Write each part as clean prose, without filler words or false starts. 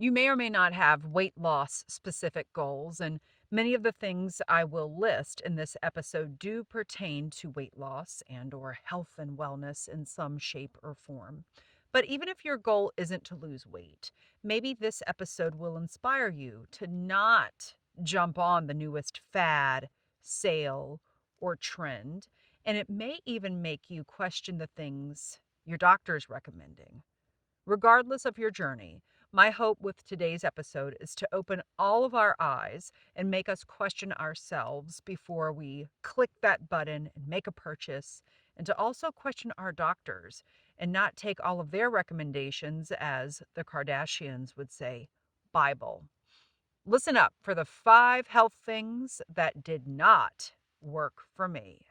You may or may not have weight loss specific goals, and many of the things I will list in this episode do pertain to weight loss and or health and wellness in some shape or form. But even if your goal isn't to lose weight, maybe this episode will inspire you to not jump on the newest fad, sale, or trend, and it may even make you question the things your doctor's recommending. Regardless of your journey, my hope with today's episode is to open all of our eyes and make us question ourselves before we click that button and make a purchase, and to also question our doctors and not take all of their recommendations, as the Kardashians would say, Bible. Listen up for the 5 health things that did not work for me.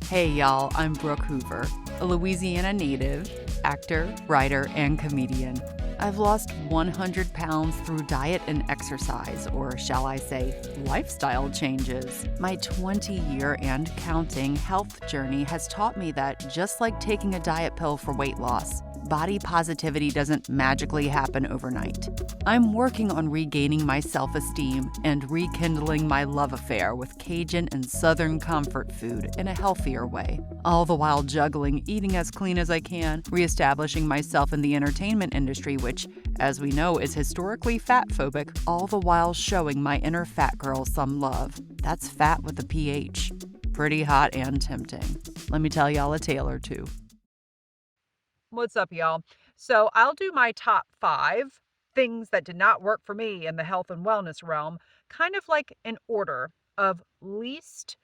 Hey y'all, I'm Brooke Hoover, a Louisiana native, actor, writer, and comedian. I've lost 100 pounds through diet and exercise, or shall I say, lifestyle changes. My 20-year and counting health journey has taught me that just like taking a diet pill for weight loss, body positivity doesn't magically happen overnight. I'm working on regaining my self-esteem and rekindling my love affair with Cajun and Southern comfort food in a healthier way, all the while juggling eating as clean as I can, reestablishing myself in the entertainment industry, which, as we know, is historically fat-phobic, all the while showing my inner fat girl some love. That's fat with a PH. Pretty hot and tempting. Let me tell y'all a tale or two. What's up, y'all? So I'll do my top 5 things that did not work for me in the health and wellness realm, kind of like in order of least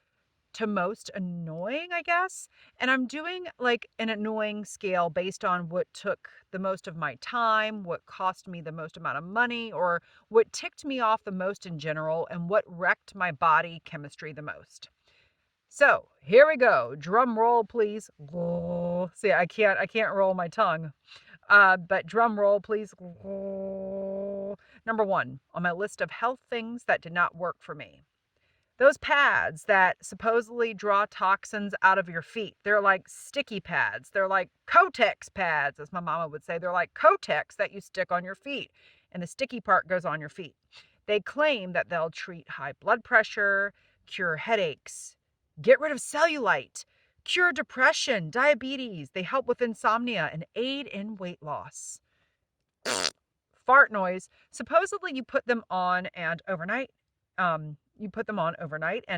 to most annoying, I guess. And I'm doing like an annoying scale based on what took the most of my time, what cost me the most amount of money, or what ticked me off the most in general, and what wrecked my body chemistry the most. So here we go. Drum roll, please. See, I can't roll my tongue. But drum roll, please. Number 1 on my list of health things that did not work for me. Those pads that supposedly draw toxins out of your feet. They're like sticky pads. They're like Kotex pads, as my mama would say. They're like Kotex that you stick on your feet, and the sticky part goes on your feet. They claim that they'll treat high blood pressure, cure headaches, get rid of cellulite, cure depression, diabetes. They help with insomnia and aid in weight loss. Fart noise. Supposedly you put them on and overnight. And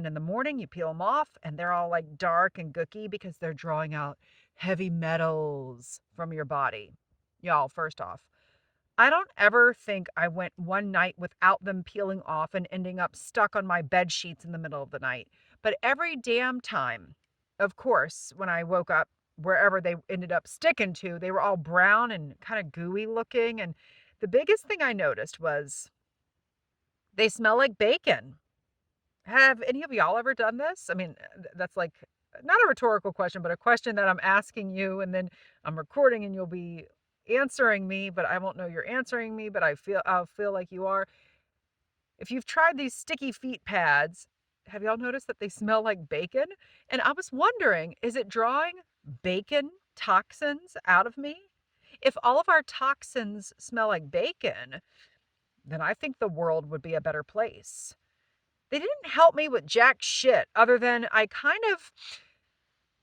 in the morning you peel them off and they're all like dark and gooky because they're drawing out heavy metals from your body. Y'all, first off, I don't ever think I went one night without them peeling off and ending up stuck on my bed sheets in the middle of the night. But every damn time, of course, when I woke up, wherever they ended up sticking to, they were all brown and kind of gooey looking. And the biggest thing I noticed was they smell like bacon. Have any of y'all ever done this? I mean, that's like not a rhetorical question, but a question that I'm asking you, and then I'm recording and you'll be answering me, but I won't know you're answering me, but I'll feel like you are. If you've tried these sticky feet pads, have y'all noticed that they smell like bacon? And I was wondering, is it drawing bacon toxins out of me? If all of our toxins smell like bacon, then I think the world would be a better place. They didn't help me with jack shit other than I kind of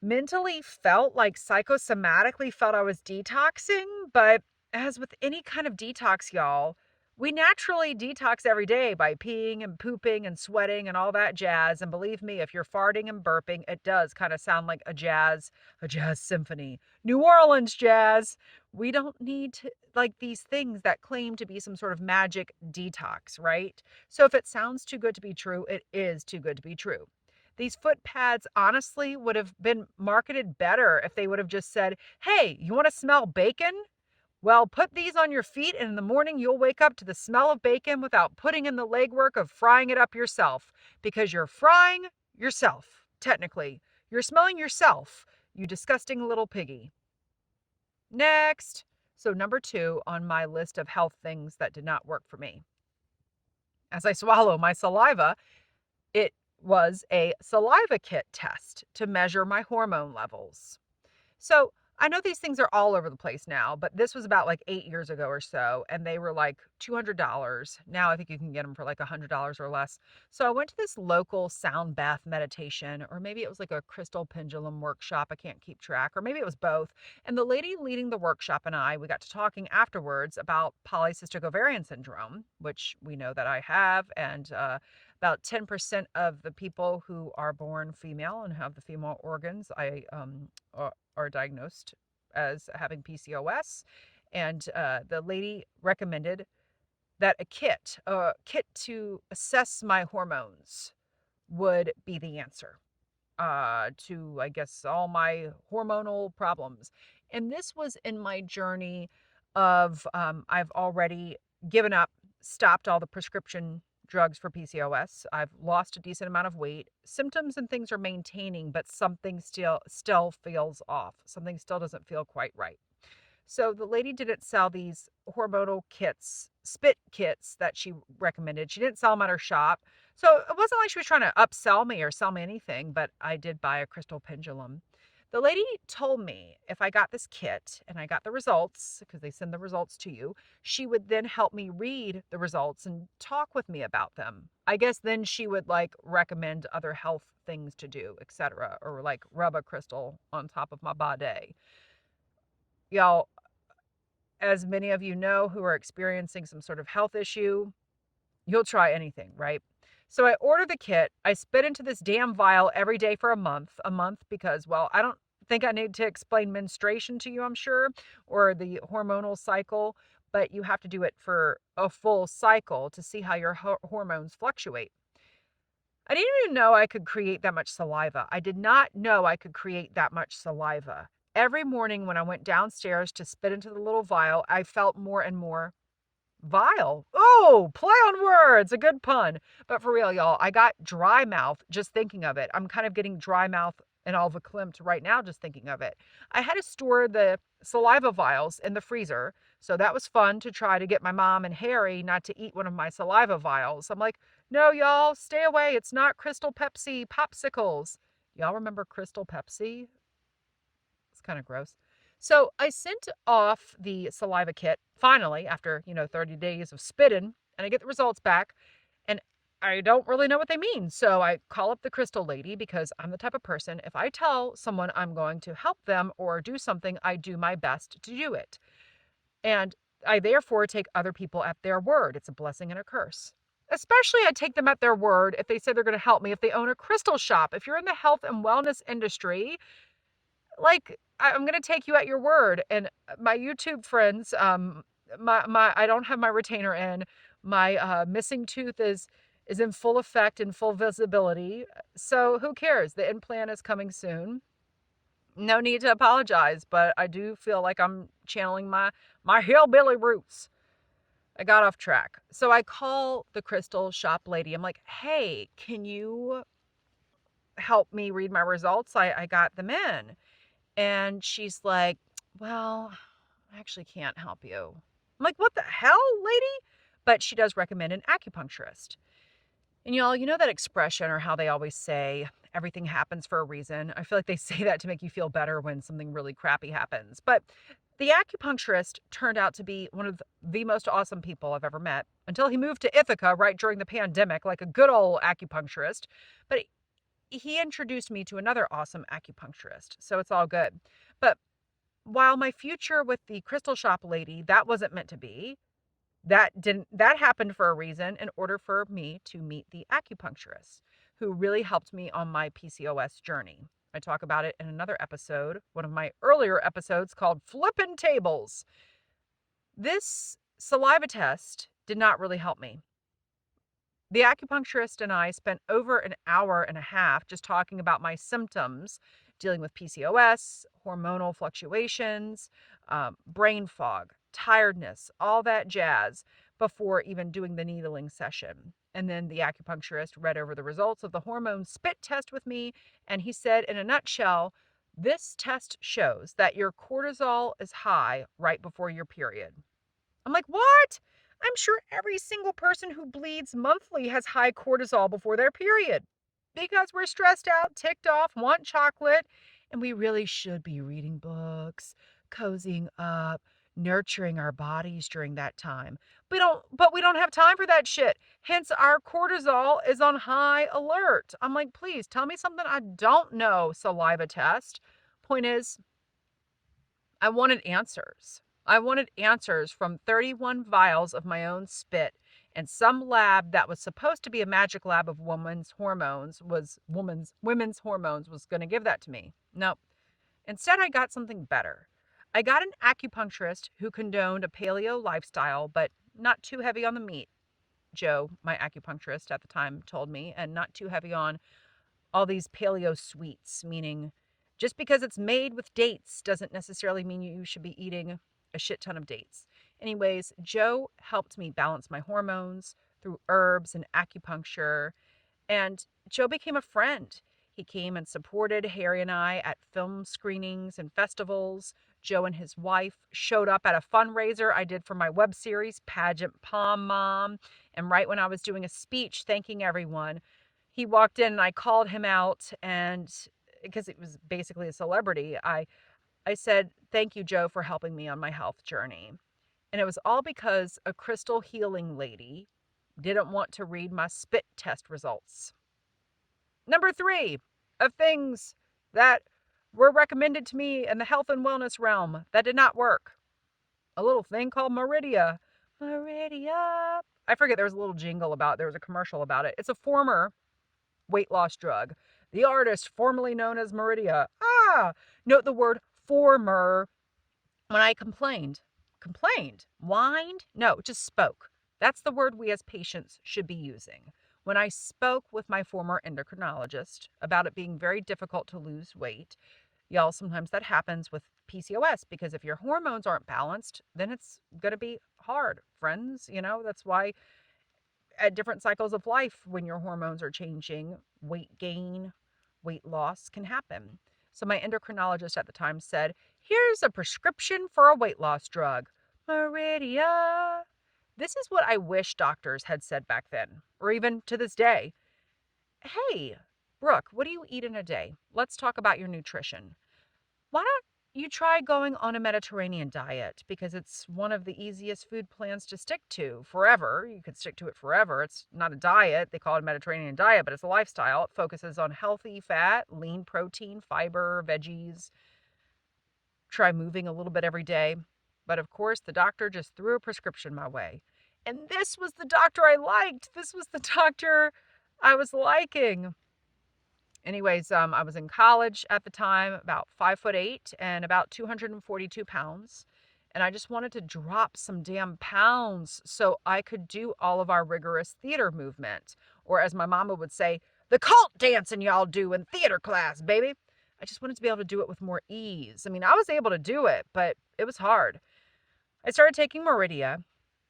mentally felt like psychosomatically felt I was detoxing. But as with any kind of detox, y'all, we naturally detox every day by peeing and pooping and sweating and all that jazz. And believe me, if you're farting and burping, it does kind of sound like a jazz symphony. New Orleans jazz. We don't need to like these things that claim to be some sort of magic detox, right? So if it sounds too good to be true, it is too good to be true. These foot pads honestly would have been marketed better if they would have just said, hey, you want to smell bacon? Well, put these on your feet, and in the morning you'll wake up to the smell of bacon without putting in the legwork of frying it up yourself, because you're frying yourself, technically. You're smelling yourself, you disgusting little piggy. Next. So number 2 on my list of health things that did not work for me. As I swallow my saliva, it was a saliva kit test to measure my hormone levels. So I know these things are all over the place now, but this was about like 8 years ago or so, and they were like $200. Now I think you can get them for like $100 or less. So I went to this local sound bath meditation, or maybe it was like a crystal pendulum workshop. I can't keep track, or maybe it was both. And the lady leading the workshop and I, we got to talking afterwards about polycystic ovarian syndrome, which we know that I have, and about 10% of the people who are born female and have the female organs, are diagnosed as having PCOS. And the lady recommended that a kit to assess my hormones would be the answer to, I guess, all my hormonal problems. And this was in my journey of I've already given up, stopped all the prescription drugs for PCOS. I've lost a decent amount of weight. Symptoms and things are maintaining, but something still feels off. Something still doesn't feel quite right. So the lady didn't sell these hormonal kits, spit kits that she recommended. She didn't sell them at her shop. So it wasn't like she was trying to upsell me or sell me anything, but I did buy a crystal pendulum. The lady told me if I got this kit and I got the results, because they send the results to you, she would then help me read the results and talk with me about them. I guess then she would like recommend other health things to do, etc., or like rub a crystal on top of my body. Y'all, as many of you know who are experiencing some sort of health issue, you'll try anything, right? So I order the kit. I spit into this damn vial every day for a month because, well, I don't think I need to explain menstruation to you, I'm sure, or the hormonal cycle, but you have to do it for a full cycle to see how your hormones fluctuate. I didn't even know I could create that much saliva. I did not know I could create that much saliva. Every morning when I went downstairs to spit into the little vial, I felt more and more vile. Oh, play on words, a good pun. But for real, y'all, I got dry mouth just thinking of it. I'm kind of getting dry mouth and all verklempt right now just thinking of it. I had to store the saliva vials in the freezer. So that was fun to try to get my mom and Harry not to eat one of my saliva vials. I'm like, no, y'all, stay away. It's not Crystal Pepsi popsicles. Y'all remember Crystal Pepsi? It's kind of gross. So I sent off the saliva kit finally after, 30 days of spitting, and I get the results back, and I don't really know what they mean. So I call up the crystal lady because I'm the type of person, if I tell someone I'm going to help them or do something, I do my best to do it. And I therefore take other people at their word. It's a blessing and a curse. Especially I take them at their word if they say they're going to help me, if they own a crystal shop. If you're in the health and wellness industry, like I'm gonna take you at your word. And my YouTube friends, my I don't have my retainer in. My missing tooth is in full effect and full visibility. So who cares? The implant is coming soon. No need to apologize, but I do feel like I'm channeling my hillbilly roots. I got off track. So I call the crystal shop lady. I'm like, hey, can you help me read my results? I got them in. And she's like, well, I actually can't help you. I'm like, what the hell, lady? But she does recommend an acupuncturist. And y'all, you know that expression or how they always say everything happens for a reason? I feel like they say that to make you feel better when something really crappy happens. But the acupuncturist turned out to be one of the most awesome people I've ever met until he moved to Ithaca right during the pandemic, like a good old acupuncturist. But he introduced me to another awesome acupuncturist. So it's all good. But while my future with the crystal shop lady, that wasn't meant to be. That happened for a reason in order for me to meet the acupuncturist who really helped me on my PCOS journey. I talk about it in another episode, one of my earlier episodes called Flippin' Tables. This saliva test did not really help me. The acupuncturist and I spent over an hour and a half just talking about my symptoms, dealing with PCOS, hormonal fluctuations, brain fog, tiredness, all that jazz before even doing the needling session. And then the acupuncturist read over the results of the hormone spit test with me, and he said, in a nutshell, this test shows that your cortisol is high right before your period. I'm like, what? I'm sure every single person who bleeds monthly has high cortisol before their period because we're stressed out, ticked off, want chocolate, And we really should be reading books, cozying up, nurturing our bodies during that time. But we don't have time for that shit. Hence our cortisol is on high alert. I'm like, please tell me something I don't know, saliva test. Point is, I wanted answers. I wanted answers from 31 vials of my own spit, and some lab that was supposed to be a magic lab of women's hormones was going to give that to me. No. Instead, I got something better. I got an acupuncturist who condoned a paleo lifestyle, but not too heavy on the meat. Joe, my acupuncturist at the time, told me, and not too heavy on all these paleo sweets, meaning just because it's made with dates doesn't necessarily mean you should be eating a shit ton of dates. Anyways, Joe helped me balance my hormones through herbs and acupuncture, and Joe became a friend. He came and supported Harry and I at film screenings and festivals. Joe and his wife showed up at a fundraiser I did for my web series, Pageant Pom Mom. And right when I was doing a speech thanking everyone, he walked in and I called him out. And because it was basically a celebrity, I said, "Thank you, Joe, for helping me on my health journey." And it was all because a crystal healing lady didn't want to read my spit test results. Number 3 of things that were recommended to me in the health and wellness realm that did not work. A little thing called Meridia. Meridia. I forget, there was a little jingle about it. There was a commercial about it. It's a former weight loss drug. The artist formerly known as Meridia. Note the word former. When I complained, whined? No, just spoke. That's the word we as patients should be using. When I spoke with my former endocrinologist about it being very difficult to lose weight, y'all, sometimes that happens with PCOS because if your hormones aren't balanced, then it's going to be hard, friends. That's why at different cycles of life, when your hormones are changing, weight gain, weight loss can happen. So my endocrinologist at the time said, "Here's a prescription for a weight loss drug, Meridia." This is what I wish doctors had said back then, or even to this day. "Hey, Brooke, what do you eat in a day? Let's talk about your nutrition. Why don't you try going on a Mediterranean diet? Because it's one of the easiest food plans to stick to forever. You could stick to it forever. It's not a diet. They call it a Mediterranean diet, but it's a lifestyle. It focuses on healthy fat, lean protein, fiber, veggies. Try moving a little bit every day." But of course, the doctor just threw a prescription my way. And this was the doctor I liked. This was the doctor I was liking. Anyways, I was in college at the time, about 5'8" and about 242 pounds. And I just wanted to drop some damn pounds so I could do all of our rigorous theater movement. Or as my mama would say, the cult dancing y'all do in theater class, baby. I just wanted to be able to do it with more ease. I mean, I was able to do it, but it was hard. I started taking Meridia,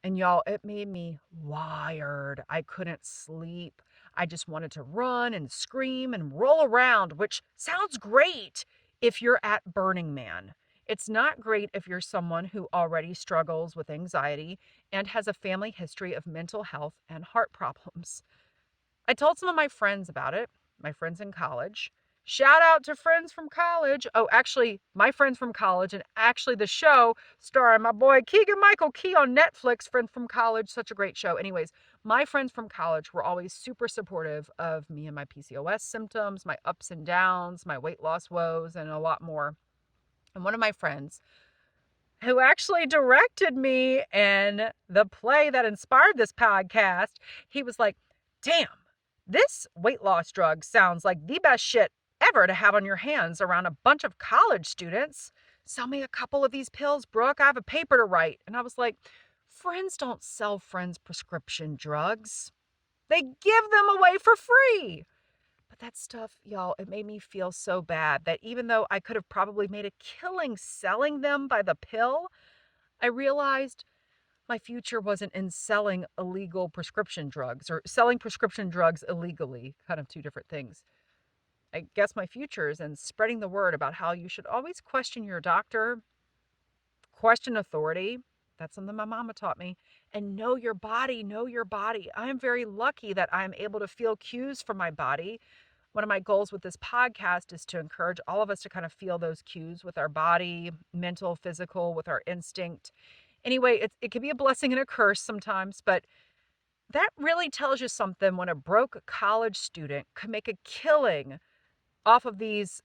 and y'all, it made me wired. I couldn't sleep. I just wanted to run and scream and roll around, which sounds great if you're at Burning Man. It's not great if you're someone who already struggles with anxiety and has a family history of mental health and heart problems. I told some of my friends about it, my friends in college. Shout out to friends from college. Oh, actually, my friends from college, and actually the show starring my boy Keegan Michael Key on Netflix, Friends from College, such a great show. Anyways, my friends from college were always super supportive of me and my PCOS symptoms, my ups and downs, my weight loss woes, and a lot more. And one of my friends, who actually directed me in the play that inspired this podcast, he was like, "Damn, this weight loss drug sounds like the best shit ever to have on your hands around a bunch of college students. Sell me a couple of these pills, Brooke. I have a paper to write." And I was like, friends don't sell friends prescription drugs. They give them away for free. But that stuff, y'all, it made me feel so bad that even though I could have probably made a killing selling them by the pill, I realized my future wasn't in selling illegal prescription drugs or selling prescription drugs illegally, kind of two different things. I guess my future is in spreading the word about how you should always question your doctor, question authority. That's something my mama taught me. And know your body, know your body. I'm very lucky that I'm able to feel cues from my body. One of my goals with this podcast is to encourage all of us to kind of feel those cues with our body, mental, physical, with our instinct. Anyway, it can be a blessing and a curse sometimes, but that really tells you something when a broke college student could make a killing off of these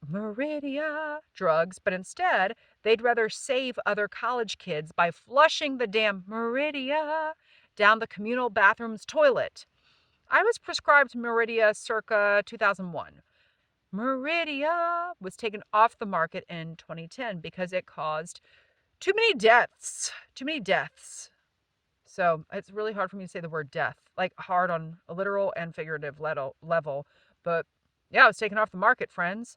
Meridia drugs, but instead they'd rather save other college kids by flushing the damn Meridia down the communal bathroom's toilet. I was prescribed Meridia circa 2001. Meridia was taken off the market in 2010 because it caused too many deaths. Too many deaths. So it's really hard for me to say the word death, like hard on a literal and figurative level. But yeah, it was taken off the market, friends.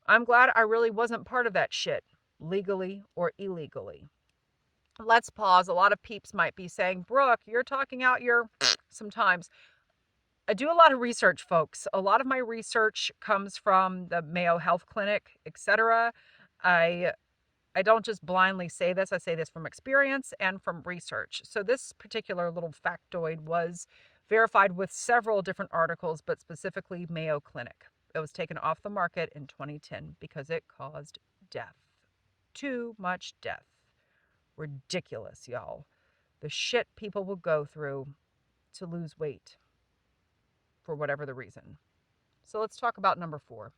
I'm glad I really wasn't part of that shit, legally or illegally. Let's pause. A lot of peeps might be saying, Brooke, you're talking out your sometimes. I do a lot of research, folks. A lot of my research comes from the Mayo Health Clinic, etc. I I don't just blindly say this. I say this from experience and from research. So this particular little factoid was verified with several different articles, but specifically Mayo Clinic. It was taken off the market in 2010 because it caused death. Too much death. Ridiculous, y'all. The shit people will go through to lose weight for whatever the reason. So let's talk about number 4.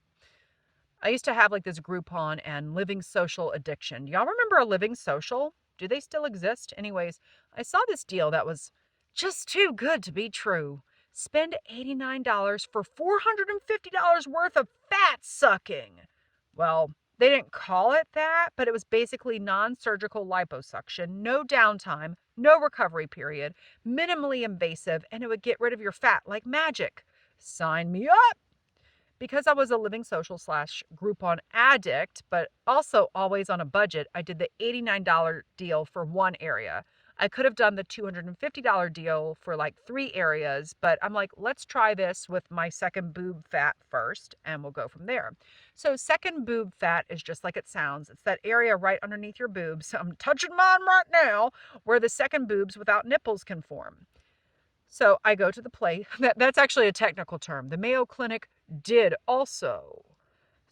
I used to have like this Groupon and Living Social addiction. Y'all remember a Living Social? Do they still exist? Anyways, I saw this deal that was just too good to be true. Spend $89 for $450 worth of fat sucking. Well, they didn't call it that, but it was basically non-surgical liposuction, no downtime, no recovery period, minimally invasive, and it would get rid of your fat like magic. Sign me up! Because I was a Living Social / Groupon addict, but also always on a budget, I did the $89 deal for one area. I could have done the $250 deal for like 3 areas, but I'm like, let's try this with my second boob fat first, and we'll go from there. So second boob fat is just like it sounds. It's that area right underneath your boobs. I'm touching mine right now, where the second boobs without nipples can form. So I go to the place. That's actually a technical term. The Mayo Clinic did also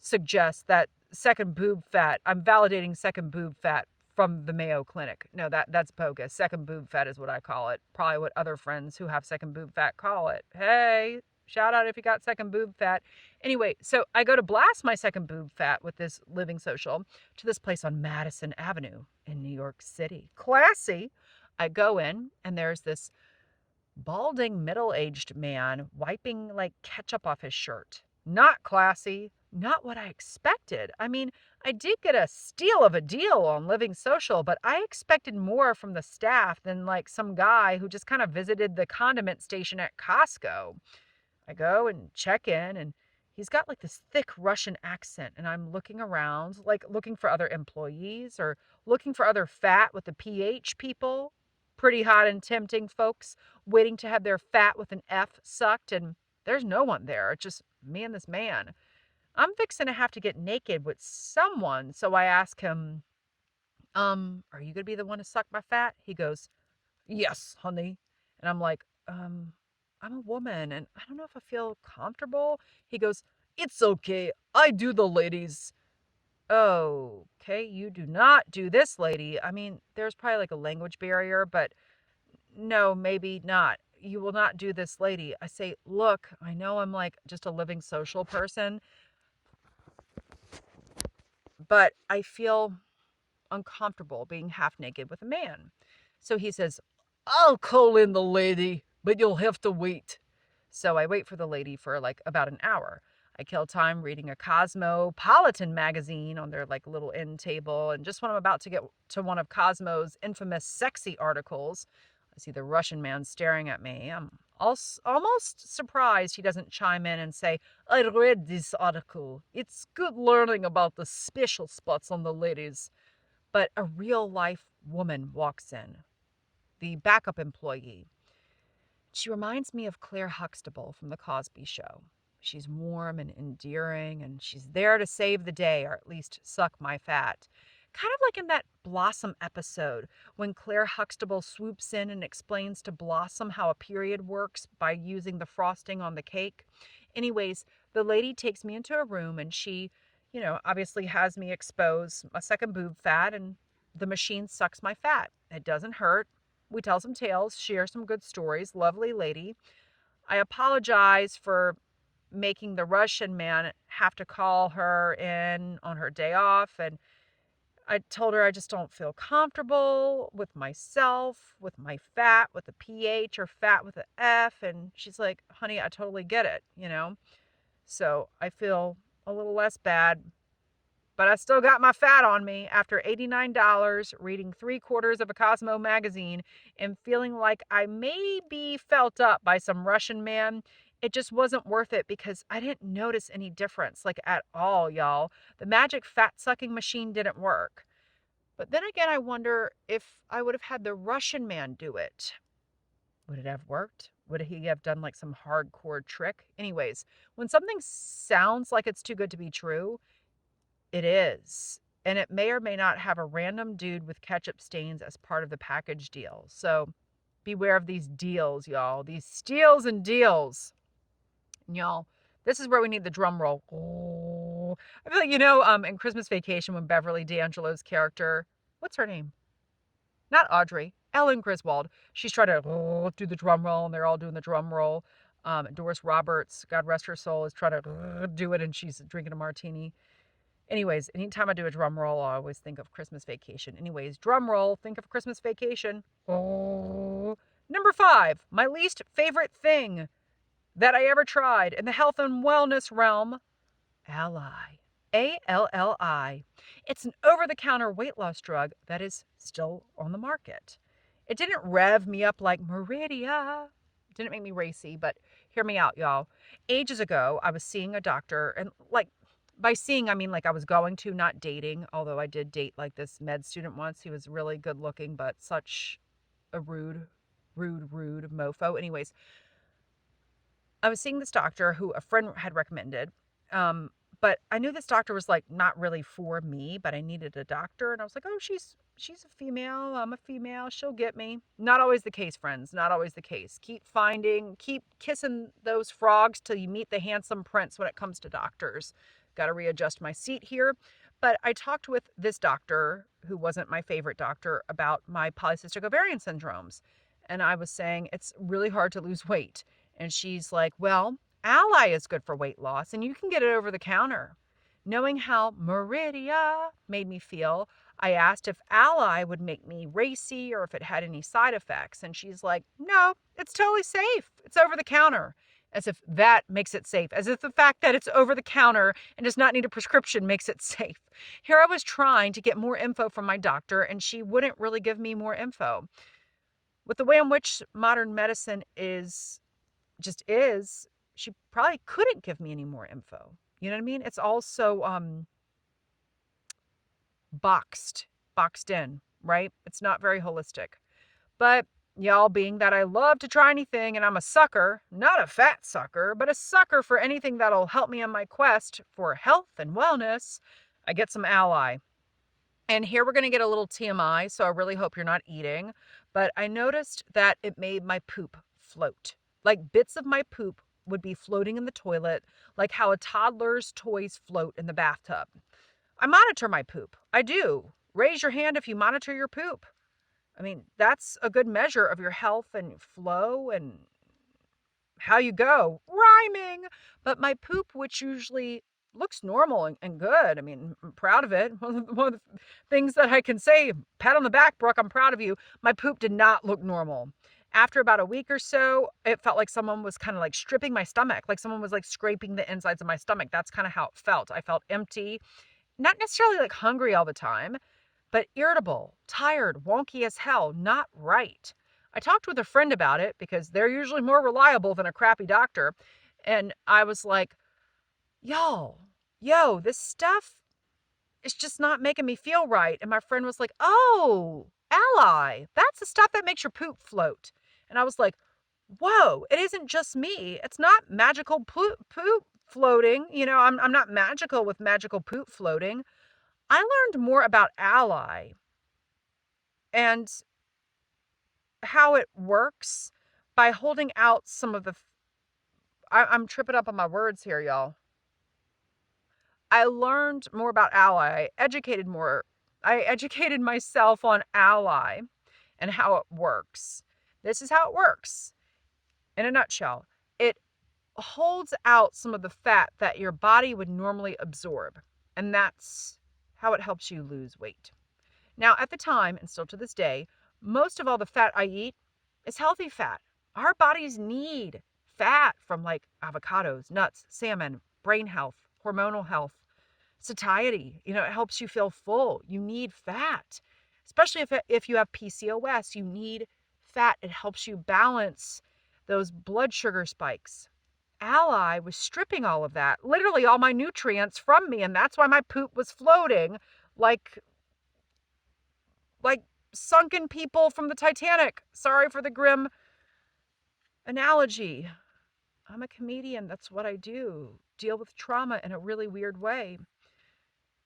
suggest that second boob fat, I'm validating second boob fat from the Mayo Clinic. No, that's bogus. Second boob fat is what I call it. Probably what other friends who have second boob fat call it. Hey, shout out if you got second boob fat. Anyway, so I go to blast my second boob fat with this Living Social to this place on Madison Avenue in New York City. Classy. I go in and there's this balding middle-aged man wiping like ketchup off his shirt. Not classy, not what I expected. I mean, I did get a steal of a deal on Living Social, but I expected more from the staff than like some guy who just kind of visited the condiment station at Costco. I go and check in and he's got like this thick Russian accent and I'm looking around, like looking for other employees or looking for other fat with the PH people. Pretty hot and tempting folks waiting to have their fat with an F sucked, and there's no one there. It's just me and this man. I'm fixing to have to get naked with someone, so I ask him, are you gonna be the one to suck my fat? He goes, yes, honey. And I'm like, I'm a woman and I don't know if I feel comfortable. He goes, it's okay. I do the ladies. Oh, okay. You do not do this, lady. I mean, there's probably like a language barrier, but no, maybe not. You will not do this, lady. I say, look, I know I'm like just a Living Social person, but I feel uncomfortable being half naked with a man. So he says, I'll call in the lady, but you'll have to wait. So I wait for the lady for like about an hour. I kill time reading a Cosmopolitan magazine on their like little end table. And just when I'm about to get to one of Cosmo's infamous sexy articles, I see the Russian man staring at me. I'm almost surprised he doesn't chime in and say, I read this article. It's good learning about the special spots on the ladies. But a real life woman walks in, the backup employee. She reminds me of Claire Huxtable from The Cosby Show. She's warm and endearing, and she's there to save the day, or at least suck my fat. Kind of like in that Blossom episode, when Claire Huxtable swoops in and explains to Blossom how a period works by using the frosting on the cake. Anyways, The lady takes me into a room and she, obviously has me expose a second boob fat, and the machine sucks my fat. It doesn't hurt. We tell some tales, share some good stories. Lovely lady. I apologize for making the Russian man have to call her in on her day off. And I told her I just don't feel comfortable with myself, with my fat, with the PH or fat with the F. And she's like, honey, I totally get it. So I feel a little less bad, but I still got my fat on me after $89 reading 3/4 of a Cosmo magazine and feeling like I may be felt up by some Russian man. It just wasn't worth it because I didn't notice any difference, like at all, y'all. The magic fat sucking machine didn't work. But then again, I wonder if I would have had the Russian man do it. Would it have worked? Would he have done like some hardcore trick? Anyways, when something sounds like it's too good to be true, it is. And it may or may not have a random dude with ketchup stains as part of the package deal. So beware of these deals, y'all. These steals and deals. And y'all, this is where we need the drum roll. Oh. I feel like, in Christmas Vacation when Beverly D'Angelo's character, what's her name? Not Audrey, Ellen Griswold. She's trying to do the drum roll, and they're all doing the drum roll. Doris Roberts, God rest her soul, is trying to do it, and she's drinking a martini. Anyways, anytime I do a drum roll, I always think of Christmas Vacation. Anyways, drum roll, think of Christmas Vacation. Oh. Number 5, my least favorite thing that I ever tried in the health and wellness realm, Ally. ALLI. It's an over-the-counter weight loss drug that is still on the market. It didn't rev me up like Meridia. It didn't make me racy, but hear me out, y'all. Ages ago, I was seeing a doctor, and by seeing, I mean like I was going to, not dating, although I did date like this med student once. He was really good looking, but such a rude mofo. Anyways, I was seeing this doctor who a friend had recommended. But I knew this doctor was like not really for me, but I needed a doctor. And I was like, oh, she's a female. I'm a female. She'll get me. Not always the case, friends. Not always the case. Keep kissing those frogs till you meet the handsome prince when it comes to doctors. Got to readjust my seat here. But I talked with this doctor, who wasn't my favorite doctor, about my polycystic ovarian syndromes. And I was saying it's really hard to lose weight. And she's like, well, Ally is good for weight loss, and you can get it over the counter. Knowing how Meridia made me feel, I asked if Ally would make me racy or if it had any side effects. And she's like, no, it's totally safe. It's over the counter. As if that makes it safe. As if the fact that it's over the counter and does not need a prescription makes it safe. Here I was trying to get more info from my doctor, and she wouldn't really give me more info. With the way in which modern medicine is, she probably couldn't give me any more info. You know what I mean? It's all so boxed in, right? It's not very holistic. But y'all, being that I love to try anything, and I'm a sucker, not a fat sucker, but a sucker for anything that'll help me on my quest for health and wellness, I get some Ally. And here we're going to get a little TMI, so I really hope you're not eating. But I noticed that it made my poop float. Like bits of my poop would be floating in the toilet, like how a toddler's toys float in the bathtub. I monitor my poop. I do. Raise your hand if you monitor your poop. I mean, that's a good measure of your health and flow and how you go. Rhyming. But my poop, which usually looks normal and good. I mean, I'm proud of it. One of the things that I can say, pat on the back, Brooke, I'm proud of you. My poop did not look normal. After about a week or so, it felt like someone was kind of like stripping my stomach, like someone was like scraping the insides of my stomach. That's kind of how it felt. I felt empty, not necessarily like hungry all the time, but irritable, tired, wonky as hell, not right. I talked with a friend about it because they're usually more reliable than a crappy doctor. And I was like, this stuff is just not making me feel right. And my friend was like, oh, Ally, that's the stuff that makes your poop float. And I was like, whoa, it isn't just me. It's not magical poop floating. I'm not magical with magical poop floating. I learned more about Ally and how it works by holding out some of the, I'm tripping up on my words here, y'all. I learned more about Ally. I educated myself on Ally and how it works. This is how it works. In a nutshell, it holds out some of the fat that your body would normally absorb. And that's how it helps you lose weight. Now, at the time, and still to this day, most of all the fat I eat is healthy fat. Our bodies need fat from like avocados, nuts, salmon, brain health, hormonal health, satiety. It helps you feel full. You need fat, especially if you have PCOS. You need fat. It helps you balance those blood sugar spikes. Ally was stripping all of that, literally all my nutrients from me, and that's why my poop was floating like sunken people from the Titanic. Sorry for the grim analogy. I'm a comedian. That's what I do. Deal with trauma in a really weird way.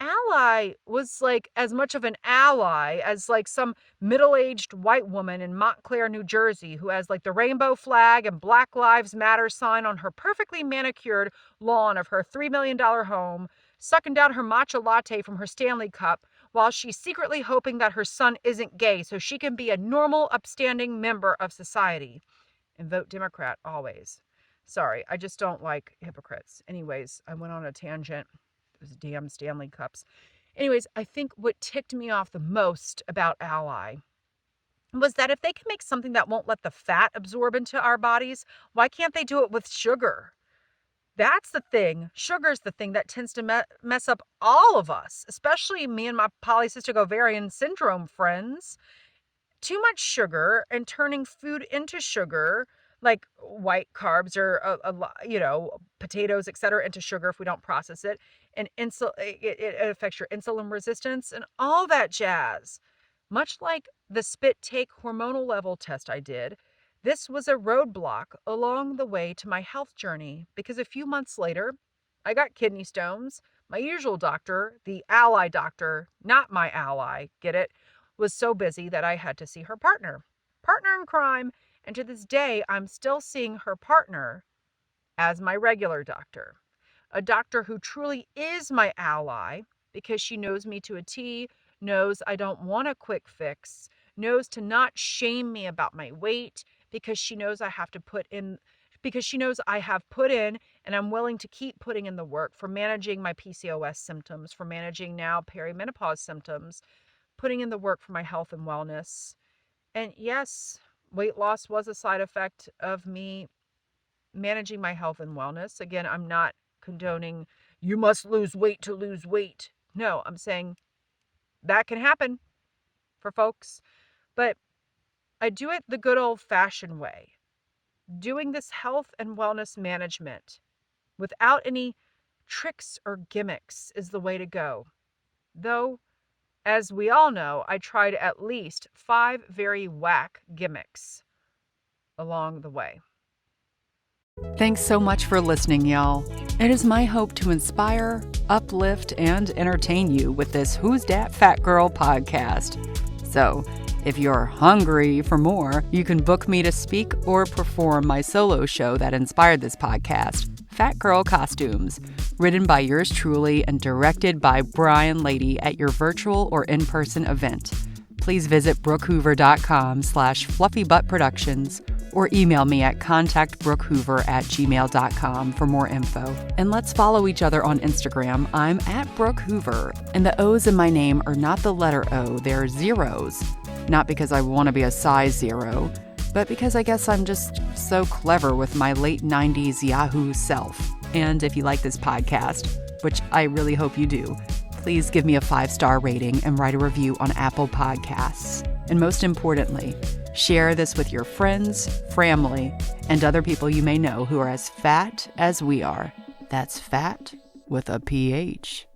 Ally was like as much of an ally as like some middle-aged white woman in Montclair, New Jersey, who has like the rainbow flag and Black Lives Matter sign on her perfectly manicured lawn of her $3 million home, sucking down her matcha latte from her Stanley cup while she's secretly hoping that her son isn't gay so she can be a normal, upstanding member of society. And vote Democrat always. Sorry, I just don't like hypocrites. Anyways, I went on a tangent. Those damn Stanley cups. Anyways, I think what ticked me off the most about Ally was that if they can make something that won't let the fat absorb into our bodies, why can't they do it with sugar? That's the thing. Sugar's the thing that tends to mess up all of us, especially me and my polycystic ovarian syndrome friends. Too much sugar and turning food into sugar, like white carbs or potatoes, etc., into sugar if we don't process it, and it affects your insulin resistance and all that jazz. Much like the spit take hormonal level test I did, this was a roadblock along the way to my health journey, because a few months later, I got kidney stones. My usual doctor, the Ally doctor, not my ally, get it, was so busy that I had to see her partner in crime. And to this day, I'm still seeing her partner as my regular doctor. A doctor who truly is my ally because she knows me to a T, knows I don't want a quick fix, knows to not shame me about my weight because she knows I have put in and I'm willing to keep putting in the work for managing my PCOS symptoms, for managing now perimenopause symptoms, putting in the work for my health and wellness. And yes, weight loss was a side effect of me managing my health and wellness. Again, I'm not condoning you must lose weight to lose weight. No, I'm saying that can happen for folks. But I do it the good old-fashioned way. Doing this health and wellness management without any tricks or gimmicks is the way to go. Though, as we all know, I tried at least 5 very whack gimmicks along the way. Thanks so much for listening, y'all. It is my hope to inspire, uplift, and entertain you with this Who's Dat Fat Girl podcast. So, if you're hungry for more, you can book me to speak or perform my solo show that inspired this podcast, Fat Girl Costumes, written by yours truly and directed by Brian Lady at your virtual or in-person event. Please visit brookehoover.com/fluffybuttproductions or email me at contactbrookhoover@gmail.com for more info. And let's follow each other on Instagram. I'm at Brooke Hoover, and the O's in my name are not the letter O, they're zeros. Not because I want to be a size 0, but because I guess I'm just so clever with my late 90s Yahoo self. And if you like this podcast, which I really hope you do, please give me a 5-star rating and write a review on Apple Podcasts. And most importantly, share this with your friends, family, and other people you may know who are as fat as we are. That's fat with a PH.